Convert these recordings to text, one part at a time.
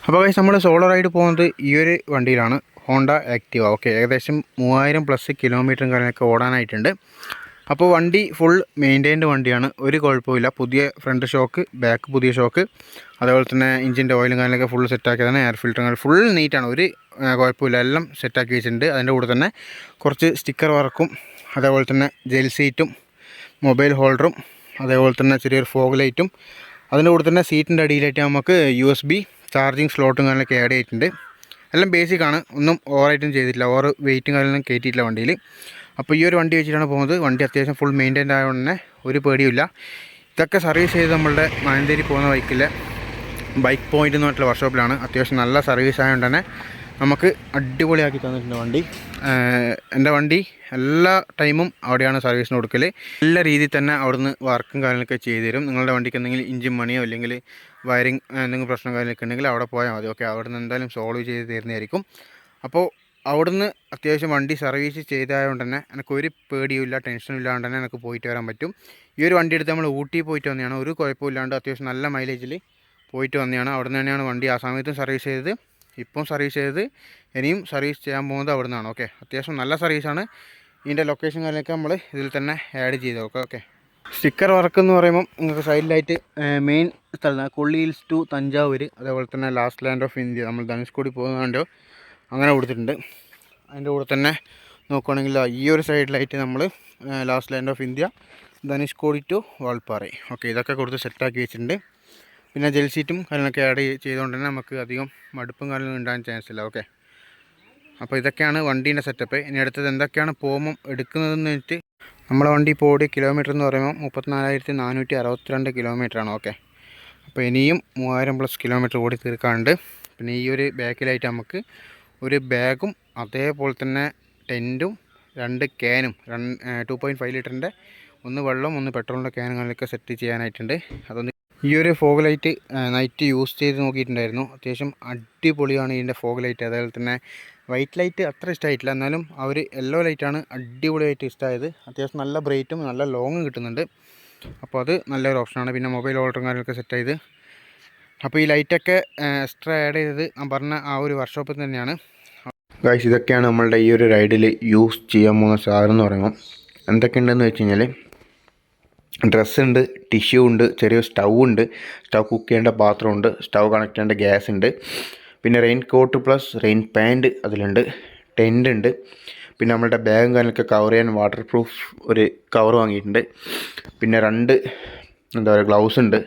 അപ്പോൾ ഗൈസ് നമ്മൾ solo ride പോകുന്നത് ഈ ഒരു വണ്ടിയിലാണ്, ഹോണ്ട ആക്റ്റീവ. ഓക്കെ, ഏകദേശം 3000+ കിലോമീറ്ററും കാര്യങ്ങളൊക്കെ ഓടാനായിട്ടുണ്ട്. അപ്പോൾ വണ്ടി ഫുൾ മെയിൻറ്റൈൻഡ് വണ്ടിയാണ്, ഒരു കുഴപ്പമില്ല. പുതിയ ഫ്രണ്ട് ഷോക്ക്, ബാക്ക് പുതിയ ഷോക്ക്, അതേപോലെ തന്നെ എഞ്ചിൻ്റെ ഓയിലും കാര്യങ്ങളൊക്കെ ഫുൾ സെറ്റാക്കിയതാണ്. എയർ ഫിൽറ്ററുകൾ ഫുൾ നീറ്റാണ്, ഒരു കുഴപ്പമില്ല, എല്ലാം സെറ്റാക്കി വെച്ചിട്ടുണ്ട്. അതിൻ്റെ കൂടെ തന്നെ കുറച്ച് സ്റ്റിക്കർ വർക്കും, അതേപോലെ തന്നെ ജെൽ സീറ്റും, മൊബൈൽ ഹോൾഡറും, അതേപോലെ തന്നെ ചെറിയൊരു ഫോഗ് ലൈറ്റും, അതിൻ്റെ കൂടെ തന്നെ സീറ്റിൻ്റെ അടിയിലായിട്ട് നമുക്ക് USB ചാർജിങ് സ്ലോട്ടും കാര്യങ്ങളൊക്കെ ആഡ് ചെയ്തിട്ടുണ്ട്. എല്ലാം ബേസിക്കാണ്, ഒന്നും ഓവറായിട്ടും ചെയ്തിട്ടില്ല, ഓവർ വെയിറ്റും കാര്യങ്ങളൊന്നും കയറ്റിയിട്ടില്ല വണ്ടിയിൽ. അപ്പോൾ ഈ ഒരു വണ്ടി വെച്ചിട്ടാണ് പോകുന്നത്. വണ്ടി അത്യാവശ്യം ഫുൾ മെയിൻറ്റൈൻഡ് ആയതുകൊണ്ട് തന്നെ ഒരു പേടിയുമില്ല. ഇതൊക്കെ സർവീസ് ചെയ്ത് നമ്മളുടെ മാനന്തേരി പോകുന്ന ബൈക്കിലെ ബൈക്ക് പോയിൻ്റ് എന്ന് പറഞ്ഞിട്ടുള്ള വർക്ക്ഷോപ്പിലാണ്. അത്യാവശ്യം നല്ല സർവീസ് ആയതുകൊണ്ട് തന്നെ നമുക്ക് അടിപൊളിയാക്കി തന്നിട്ടുണ്ട് വണ്ടി. എൻ്റെ വണ്ടി എല്ലാ ടൈമും അവിടെയാണ് സർവീസിന് കൊടുക്കൽ. നല്ല രീതിയിൽ തന്നെ അവിടുന്ന് വർക്കും കാര്യങ്ങളൊക്കെ ചെയ്തു തരും. നിങ്ങളുടെ വണ്ടിക്ക് എന്തെങ്കിലും എഞ്ചിൻ മണിയോ അല്ലെങ്കിൽ വയറിങ് എന്തെങ്കിലും പ്രശ്നം കാര്യങ്ങളൊക്കെ ഉണ്ടെങ്കിൽ അവിടെ പോയാൽ മതി. ഓക്കെ, അവിടെ നിന്ന് എന്തായാലും സോൾവ് ചെയ്ത് തരുന്നതായിരിക്കും. അപ്പോൾ അവിടുന്ന് അത്യാവശ്യം വണ്ടി സർവീസ് ചെയ്തതുകൊണ്ട് തന്നെ എനിക്കൊരു പേടിയുമില്ല, ടെൻഷനും ഇല്ലാണ്ട് തന്നെ എനിക്ക് പോയിട്ട് വരാൻ പറ്റും. ഈ ഒരു വണ്ടി എടുത്ത് നമ്മൾ ഊട്ടി പോയിട്ട് വന്നതാണ്, ഒരു കുഴപ്പമില്ലാണ്ട് അത്യാവശ്യം നല്ല മൈലേജിൽ പോയിട്ട് വന്നതാണ്. അവിടെ നിന്ന് തന്നെയാണ് വണ്ടി ആ സമയത്തും സർവീസ് ചെയ്തത്, ഇപ്പം സർവീസ് ചെയ്ത് ഇനിയും സർവീസ് ചെയ്യാൻ പോകുന്നത് അവിടെ നിന്നാണ്. ഓക്കെ, അത്യാവശ്യം നല്ല സർവീസാണ്. ഇതിൻ്റെ ലൊക്കേഷൻ കാര്യങ്ങളൊക്കെ നമ്മൾ ഇതിൽ തന്നെ ആഡ് ചെയ്ത് നോക്കാം. ഓക്കെ, സ്റ്റിക്കർ വർക്ക് എന്ന് പറയുമ്പം നിങ്ങൾക്ക് സൈഡിലായിട്ട് മെയിൻ സ്ഥലം കൊള്ളി ഹിൽസ് ടു തഞ്ചാവൂർ, അതേപോലെ തന്നെ ലാസ്റ്റ് ലാൻഡ് ഓഫ് ഇന്ത്യ, നമ്മൾ ധനുഷ്കോടി പോകുന്നുണ്ടോ അങ്ങനെ കൊടുത്തിട്ടുണ്ട്. അതിൻ്റെ കൂടെ തന്നെ നോക്കുകയാണെങ്കിൽ ഈ ഒരു സൈഡിലായിട്ട് നമ്മൾ last land of India, Dhanushkodi to Valparai. Okay, ഇതൊക്കെ കൊടുത്ത് സെറ്റാക്കി വെച്ചിട്ടുണ്ട്. പിന്നെ ജെൽ സീറ്റും കാര്യങ്ങളൊക്കെ ആഡ് ചെയ്തുകൊണ്ട് തന്നെ നമുക്ക് അധികം മടുപ്പും കാര്യങ്ങളും ഉണ്ടാകാൻ ചാൻസ് ഇല്ല. ഓക്കെ, അപ്പോൾ ഇതൊക്കെയാണ് വണ്ടീൻ്റെ സെറ്റപ്പ്. ഇനി അടുത്തത് എന്തൊക്കെയാണ് പോകുമ്പം എടുക്കുന്നതെന്ന് വെച്ചിട്ട്, നമ്മളെ വണ്ടി ഇപ്പോൾ ഓടിയ കിലോമീറ്റർ എന്ന് പറയുമ്പോൾ 34,462 കിലോമീറ്ററാണ്. ഓക്കെ, അപ്പോൾ ഇനിയും 3000+ കിലോമീറ്റർ ഓടി തീർക്കാനുണ്ട്. പിന്നെ ഈ ഒരു ബാക്കിലായിട്ട് നമുക്ക് ഒരു ബാഗും അതേപോലെ തന്നെ ടെൻറ്റും 2 ക്യാനും 2.5 ലിറ്ററിൻ്റെ, ഒന്ന് വെള്ളം ഒന്ന് പെട്രോളിൻ്റെ ക്യാനുകളിലൊക്കെ സെറ്റ് ചെയ്യാനായിട്ടുണ്ട്. അതൊന്ന് ഈ ഒരു ഫോഗ് ലൈറ്റ് നൈറ്റ് യൂസ് ചെയ്ത് നോക്കിയിട്ടുണ്ടായിരുന്നു, അത്യാവശ്യം അടിപൊളിയാണ് ഇതിൻ്റെ ഫോഗ് ലൈറ്റ്. അതേപോലെ തന്നെ വൈറ്റ് ലൈറ്റ് അത്ര ഇഷ്ടമായിട്ടില്ല, എന്നാലും ആ ഒരു യെല്ലോ ലൈറ്റാണ് അടിപൊളിയായിട്ട് ഇഷ്ടമായത്. അത്യാവശ്യം നല്ല ബ്രൈറ്റും നല്ല ലോങ്ങും കിട്ടുന്നുണ്ട്, അപ്പോൾ അത് നല്ലൊരു ഓപ്ഷനാണ്. പിന്നെ മൊബൈൽ ഹോൾഡറും കാര്യങ്ങളൊക്കെ സെറ്റ് ചെയ്ത്, അപ്പോൾ ഈ ലൈറ്റൊക്കെ എക്സ്ട്രാ ആഡ് ചെയ്തത് ഞാൻ പറഞ്ഞ ആ ഒരു വർക്ക്ഷോപ്പിൽ തന്നെയാണ്. ഗൈസ്, ഇതൊക്കെയാണ് നമ്മളുടെ ഈ ഒരു റൈഡിൽ യൂസ് ചെയ്യാൻ പോകുന്ന സാധനം എന്ന് പറയുമ്പോൾ. എന്തൊക്കെയുണ്ടെന്ന് വെച്ച് കഴിഞ്ഞാൽ, ഡ്രസ്സുണ്ട്, ടിഷ്യൂ ഉണ്ട്, ചെറിയ സ്റ്റൗ ഉണ്ട്, സ്റ്റൗ കുക്ക് ചെയ്യേണ്ട പാത്രമുണ്ട്, സ്റ്റൗ കണക്ട് ചെയ്യേണ്ട ഗ്യാസ് ഉണ്ട്, പിന്നെ rain coat plus rain pant അതിലുണ്ട്, ടെൻ്റ് ഉണ്ട്, പിന്നെ നമ്മളുടെ ബാഗും കാര്യങ്ങളൊക്കെ കവർ ചെയ്യാൻ വാട്ടർ പ്രൂഫ് ഒരു കവർ വാങ്ങിയിട്ടുണ്ട്, പിന്നെ 2 എന്താ പറയുക ഗ്ലൗസ് ഉണ്ട്,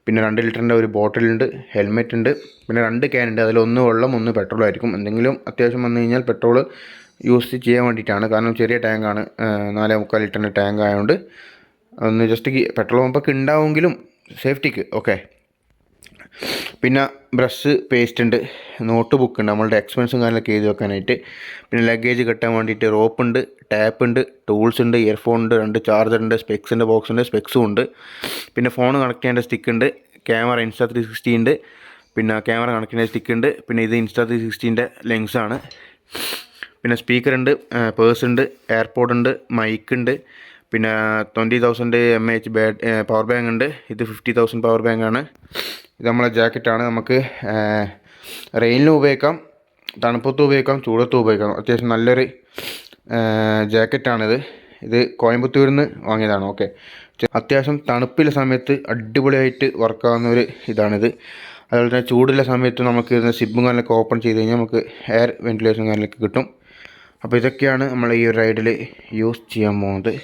പിന്നെ 2 ലിറ്ററിൻ്റെ ഒരു ബോട്ടിലുണ്ട്, ഹെൽമെറ്റ് ഉണ്ട്, പിന്നെ 2 ക്യാൻ ഉണ്ട്. അതിലൊന്ന് വെള്ളം ഒന്ന് പെട്രോളായിരിക്കും. എന്തെങ്കിലും അത്യാവശ്യം വന്നു കഴിഞ്ഞാൽ പെട്രോൾ യൂസ് ചെയ്യാൻ വേണ്ടിയിട്ടാണ്, കാരണം ചെറിയ ടാങ്കാണ്, 4.25 ലിറ്ററിൻ്റെ ടാങ്ക് ആയതുകൊണ്ട് ഒന്ന് ജസ്റ്റ് പെട്രോൾ പമ്പൊക്കെ ഉണ്ടാവുമെങ്കിലും സേഫ്റ്റിക്ക്. ഓക്കെ, പിന്നെ ബ്രഷ്, പേസ്റ്റ് ഉണ്ട്, നോട്ട് ബുക്ക് ഉണ്ട്, നമ്മളുടെ എക്സ്പെൻസും കാര്യങ്ങളൊക്കെ എഴുതി വെക്കാനായിട്ട്, പിന്നെ ലഗേജ് കെട്ടാൻ വേണ്ടിയിട്ട് റോപ്പ് ഉണ്ട്, ടാപ്പ് ഉണ്ട്, ടൂൾസ് ഉണ്ട്, ഇയർഫോൺ ഉണ്ട്, 2 ചാർജർ ഉണ്ട്, സ്പെക്സിൻ്റെ ബോക്സ് ഉണ്ട്, സ്പെക്സും ഉണ്ട്, പിന്നെ ഫോൺ കണക്ട് ചെയ്യേണ്ട സ്റ്റിക്ക് ഉണ്ട്, ക്യാമറ Insta360 ഉണ്ട്, പിന്നെ ക്യാമറ കണക്ട് ചെയ്യേണ്ട സ്റ്റിക്ക് ഉണ്ട്, പിന്നെ ഇത് Insta360ൻ്റെ ലെൻസാണ്, പിന്നെ സ്പീക്കർ ഉണ്ട്, പേഴ്സ് ഉണ്ട്, എയർപോഡ് ഉണ്ട്, മൈക്ക് ഉണ്ട്, പിന്നെ 20,000 mAh പവർ ബാങ്ക് ഉണ്ട്. ഇത് 50,000 പവർ ബാങ്കാണ്. ഇത് നമ്മളെ ജാക്കറ്റാണ്, നമുക്ക് റെയിനിലും ഉപയോഗിക്കാം, തണുപ്പത്തും ഉപയോഗിക്കാം, ചൂടത്തും ഉപയോഗിക്കാം. അത്യാവശ്യം നല്ലൊരു ജാക്കറ്റാണിത്. ഇത് കോയമ്പത്തൂരിൽ നിന്ന് വാങ്ങിയതാണ്. ഓക്കെ, അത്യാവശ്യം തണുപ്പിലെ സമയത്ത് അടിപൊളിയായിട്ട് വർക്കാവുന്ന ഒരു ഇതാണിത്. അതുപോലെ തന്നെ ചൂടുള്ള സമയത്ത് നമുക്ക് ഇതിൻ്റെ സിബും കാര്യങ്ങളൊക്കെ ഓപ്പൺ ചെയ്ത് കഴിഞ്ഞാൽ നമുക്ക് എയർ വെൻറ്റിലേഷൻ കാര്യങ്ങളൊക്കെ കിട്ടും. അപ്പോൾ ഇതൊക്കെയാണ് നമ്മൾ ഈ ഒരു റൈഡിൽ യൂസ് ചെയ്യാൻ പോകുന്നത്.